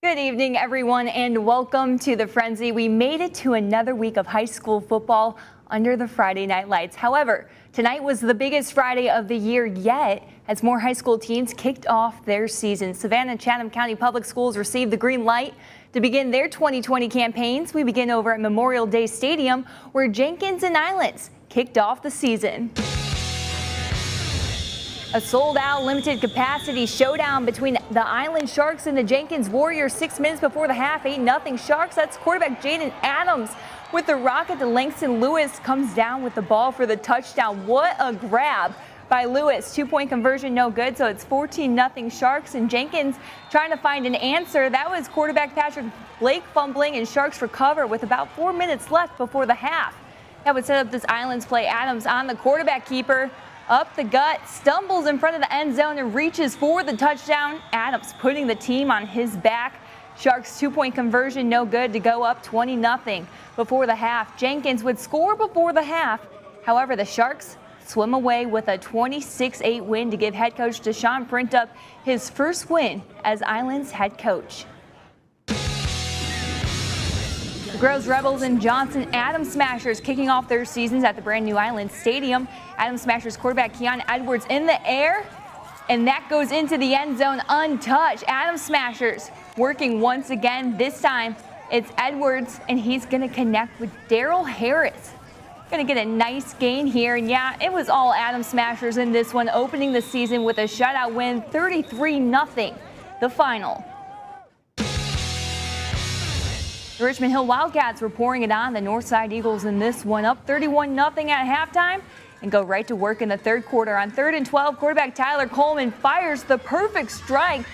Good evening, everyone, and welcome to the Frenzy. We made it to another week of high school football under the Friday night lights. However, tonight was the biggest Friday of the year yet as more high school teams kicked off their season. Savannah and Chatham County Public Schools received the green light to begin their 2020 campaigns. We begin over at Memorial Day Stadium, where Jenkins and Islands kicked off the season. A sold-out, limited-capacity showdown between the Island Sharks and the Jenkins Warriors 6 minutes before the half. 8-0 Sharks. That's quarterback Jaden Adams with the rocket to Langston Lewis. Comes down with the ball for the touchdown. What a grab by Lewis. 2-point conversion, no good. So it's 14-0 Sharks, and Jenkins trying to find an answer. That was quarterback Patrick Blake fumbling, and Sharks recover with about 4 minutes left before the half. That would set up this Islands play. Adams on the quarterback keeper. Up the gut, stumbles in front of the end zone and reaches for the touchdown. Adams putting the team on his back. Sharks 2-point conversion, no good, to go up 20-0 before the half. Jenkins would score before the half. However, the Sharks swim away with a 26-8 win to give head coach Deshaun Printup his first win as Islands head coach. The Groves Rebels and Johnson Adams Smashers kicking off their seasons at the brand new Island Stadium. Adams Smashers quarterback Keon Edwards in the air, and that goes into the end zone untouched. Adams Smashers working once again. This time it's Edwards, and he's going to connect with Daryl Harris. Going to get a nice gain here, and yeah, it was all Adams Smashers in this one, opening the season with a shutout win, 33-0, the final. The Richmond Hill Wildcats were pouring it on the Northside Eagles in this one, up 31-0 at halftime, and go right to work in the third quarter. On 3rd and 12, quarterback Tyler Coleman fires the perfect strike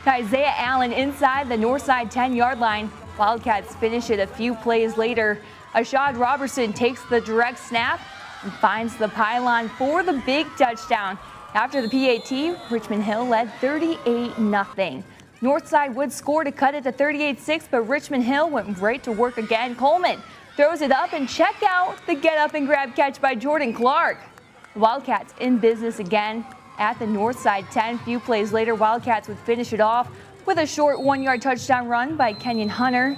to Isaiah Allen inside the Northside 10-yard line. Wildcats finish it a few plays later. Ashad Robertson takes the direct snap and finds the pylon for the big touchdown. After the PAT, Richmond Hill led 38-0. Northside would score to cut it to 38-6, but Richmond Hill went right to work again. Coleman throws it up, and check out the get up and grab catch by Jordan Clark. The Wildcats in business again at the Northside 10. Few plays later, Wildcats would finish it off with a short 1-yard touchdown run by Kenyon Hunter.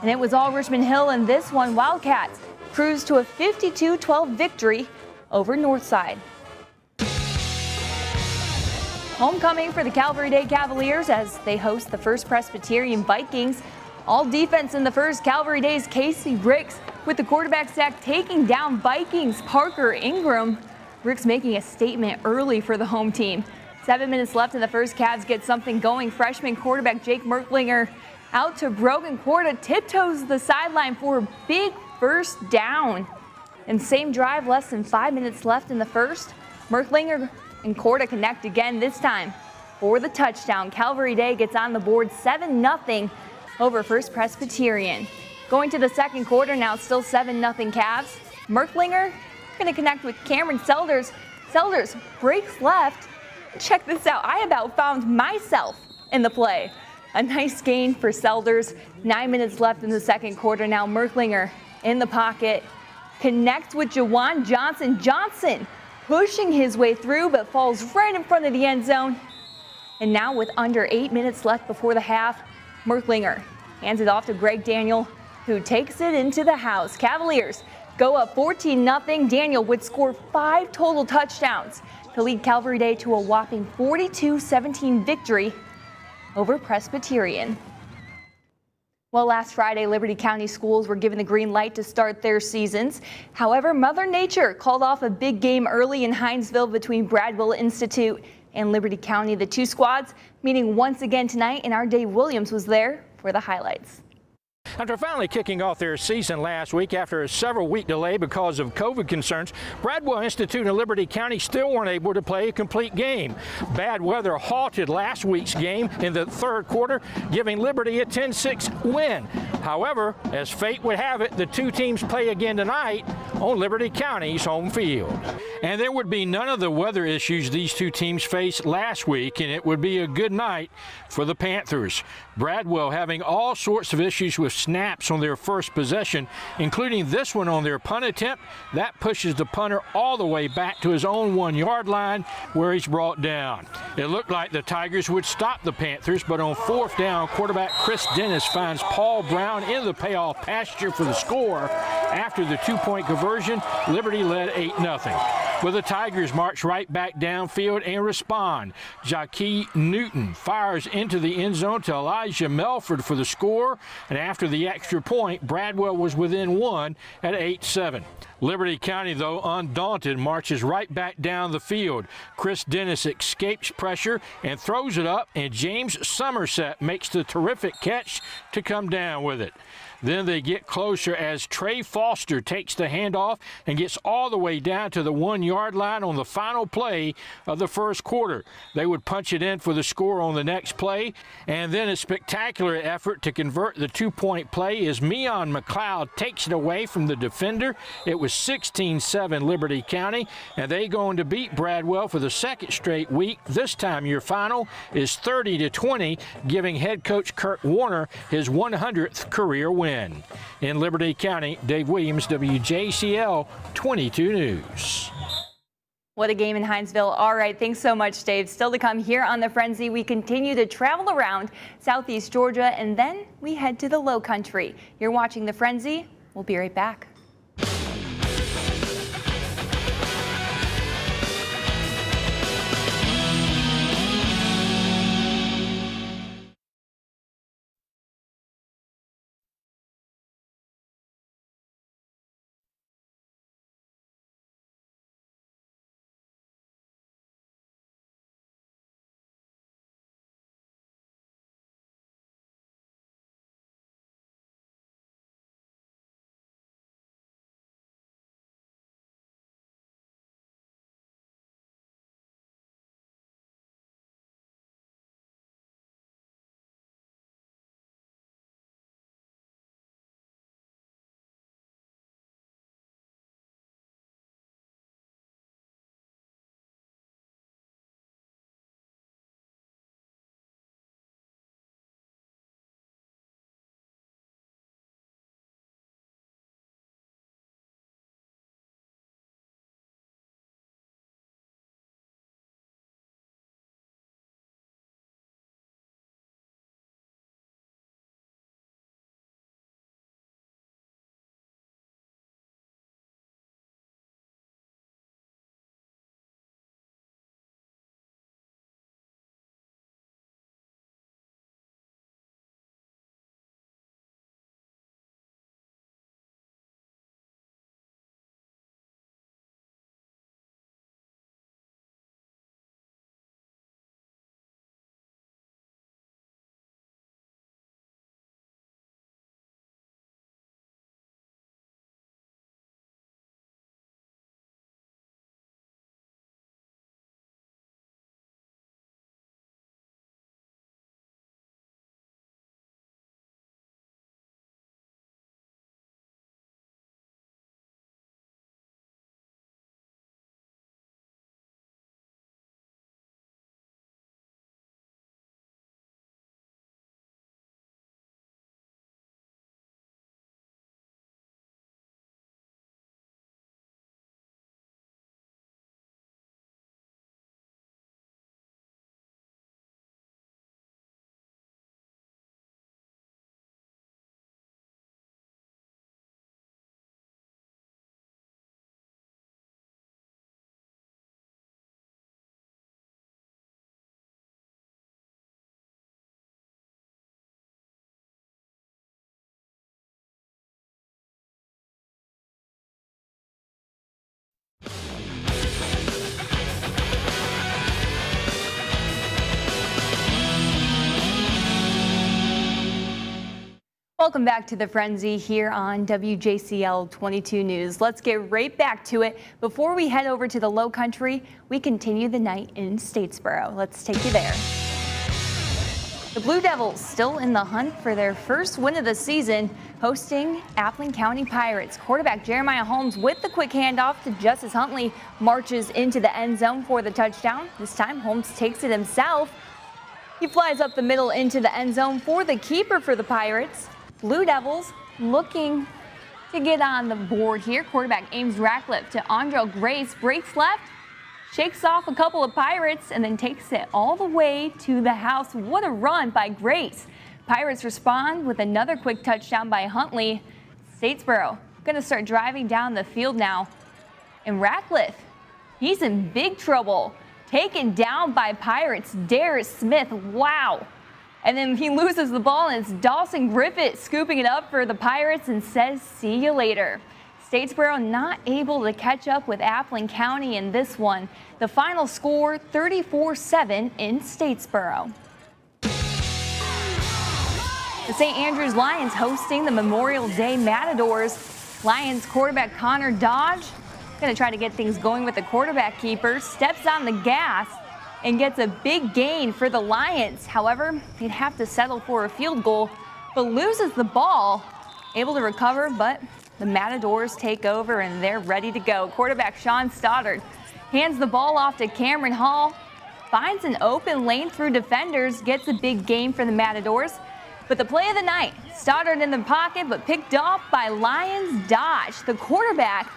And it was all Richmond Hill in this one. Wildcats cruised to a 52-12 victory over Northside. Homecoming for the Calvary Day Cavaliers as they host the First Presbyterian Vikings. All defense in the first. Calvary Day's Casey Ricks with the quarterback sack taking down Vikings Parker Ingram. Ricks making a statement early for the home team. 7 minutes left in the first. Cavs get something going. Freshman quarterback Jake Merklinger out to Brogan Quarta, tiptoes the sideline for a big first down. And same drive, less than 5 minutes left in the first. Merklinger and Quarta connect again, this time for the touchdown. Calvary Day gets on the board 7-0 over First Presbyterian. Going to the second quarter now, still 7-0 Cavs. Merklinger going to connect with Cameron Selders. Selders breaks left. Check this out. I about found myself in the play. A nice gain for Selders. 9 minutes left in the second quarter now. Merklinger in the pocket. Connects with Jawan Johnson. Johnson pushing his way through, but falls right in front of the end zone. And now with under 8 minutes left before the half, Merklinger hands it off to Greg Daniel, who takes it into the house. Cavaliers go up 14-0. Daniel would score 5 total touchdowns to lead Calvary Day to a whopping 42-17 victory over Presbyterian. Well, last Friday, Liberty County schools were given the green light to start their seasons. However, Mother Nature called off a big game early in Hinesville between Bradwell Institute and Liberty County. The two squads meeting once again tonight, and our Dave Williams was there for the highlights. After finally kicking off their season last week after a several-week delay because of COVID concerns, Bradwell Institute and Liberty County still weren't able to play a complete game. Bad weather halted last week's game in the third quarter, giving Liberty a 10-6 win. However, as fate would have it, the two teams play again tonight on Liberty County's home field. And there would be none of the weather issues these two teams faced last week, and it would be a good night for the Panthers. Bradwell having all sorts of issues with snaps on their first possession, including this one on their punt attempt. That pushes the punter all the way back to his own 1-yard line where he's brought down. It looked like the Tigers would stop the Panthers, but on 4th down, quarterback Chris Dennis finds Paul Brown in the payoff pasture for the score. After the 2-point conversion, Liberty led 8-0. But the Tigers march right back downfield and respond. Jackie Newton fires into the end zone to Elijah Melford for the score, and after the extra point, Bradwell was within 1 at 8-7. Liberty County, though, undaunted, marches right back down the field. Chris Dennis escapes pressure and throws it up, and James Somerset makes the terrific catch to come down with it. Then they get closer as Trey Foster takes the handoff and gets all the way down to the 1-yard line on the final play of the first quarter. They would punch it in for the score on the next play, and then a spectacular effort to convert the 2-point play as Meon McLeod takes it away from the defender. It was 16-7 Liberty County, and they go on to beat Bradwell for the second straight week. This time your final is 30-20, giving head coach Kurt Warner his 100th career win. In Liberty County, Dave Williams, WJCL 22 News. What a game in Hinesville. All right, thanks so much, Dave. Still to come here on The Frenzy, we continue to travel around Southeast Georgia, and then we head to the Low Country. You're watching The Frenzy. We'll be right back. Welcome back to The Frenzy here on WJCL 22 News. Let's get right back to it. Before we head over to the Low Country, we continue the night in Statesboro. Let's take you there. The Blue Devils still in the hunt for their first win of the season, hosting Appling County Pirates. Quarterback Jeremiah Holmes with the quick handoff to Justice Huntley marches into the end zone for the touchdown. This time Holmes takes it himself. He flies up the middle into the end zone for the keeper for the Pirates. Blue Devils looking to get on the board here. Quarterback Ames Ratcliffe to Andrel Grace, breaks left, shakes off a couple of Pirates, and then takes it all the way to the house. What a run by Grace. Pirates respond with another quick touchdown by Huntley. Statesboro going to start driving down the field now. And Ratcliffe, he's in big trouble. Taken down by Pirates. Darius Smith, wow. And then he loses the ball, and it's Dawson Griffith scooping it up for the Pirates and says, see you later. Statesboro not able to catch up with Appling County in this one. The final score, 34-7 in Statesboro. The St. Andrews Lions hosting the Memorial Day Matadors. Lions quarterback Connor Dodge going to try to get things going with the quarterback keeper. Steps on the gas and gets a big gain for the Lions. However, they'd have to settle for a field goal, but loses the ball. Able to recover, but the Matadors take over and they're ready to go. Quarterback Sean Stoddard hands the ball off to Cameron Hall. Finds an open lane through defenders, gets a big gain for the Matadors. But the play of the night, Stoddard in the pocket, but picked off by Lions Dodge. The quarterback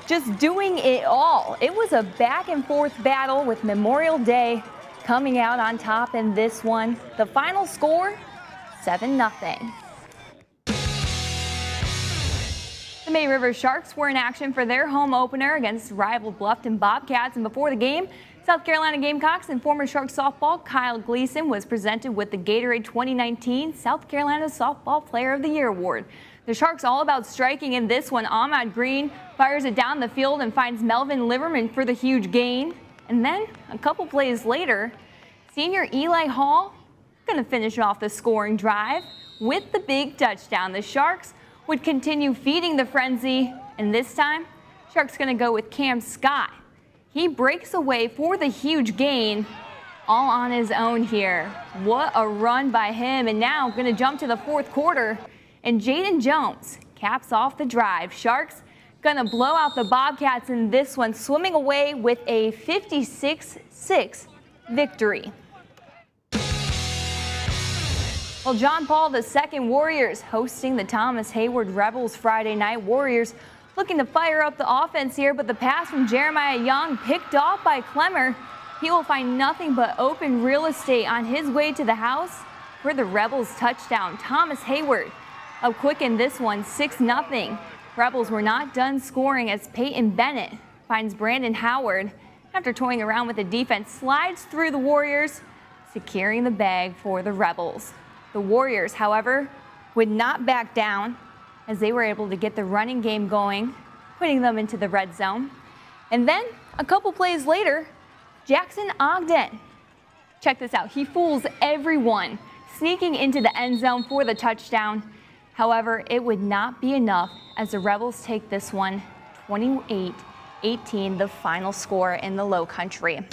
just doing it all. It was a back and forth battle with Memorial Day coming out on top in this one. The final score, 7-0. The May River Sharks were in action for their home opener against rival Bluffton Bobcats. And before the game, South Carolina Gamecocks and former Shark softball Kyle Gleason was presented with the Gatorade 2019 South Carolina Softball Player of the Year Award. The Sharks all about striking in this one. Ahmad Green fires it down the field and finds Melvin Liverman for the huge gain. And then a couple plays later, senior Eli Hall going to finish off the scoring drive with the big touchdown. The Sharks would continue feeding the frenzy, and this time, Sharks going to go with Cam Scott. He breaks away for the huge gain all on his own here. What a run by him, and now going to jump to the fourth quarter. And Jaden Jones caps off the drive. Sharks going to blow out the Bobcats in this one, swimming away with a 56-6 victory. Well, John Paul II Warriors hosting the Thomas Hayward Rebels Friday night. Warriors looking to fire up the offense here, but the pass from Jeremiah Young picked off by Clemmer. He will find nothing but open real estate on his way to the house for the Rebels touchdown. Thomas Hayward up quick in this one, 6-0. Rebels were not done scoring as Peyton Bennett finds Brandon Howard. After toying around with the defense, slides through the Warriors, securing the bag for the Rebels. The Warriors, however, would not back down as they were able to get the running game going, putting them into the red zone. And then a couple plays later, Jackson Ogden, check this out, he fools everyone, sneaking into the end zone for the touchdown. However, it would not be enough as the Rebels take this one 28-18, the final score in the Low Country.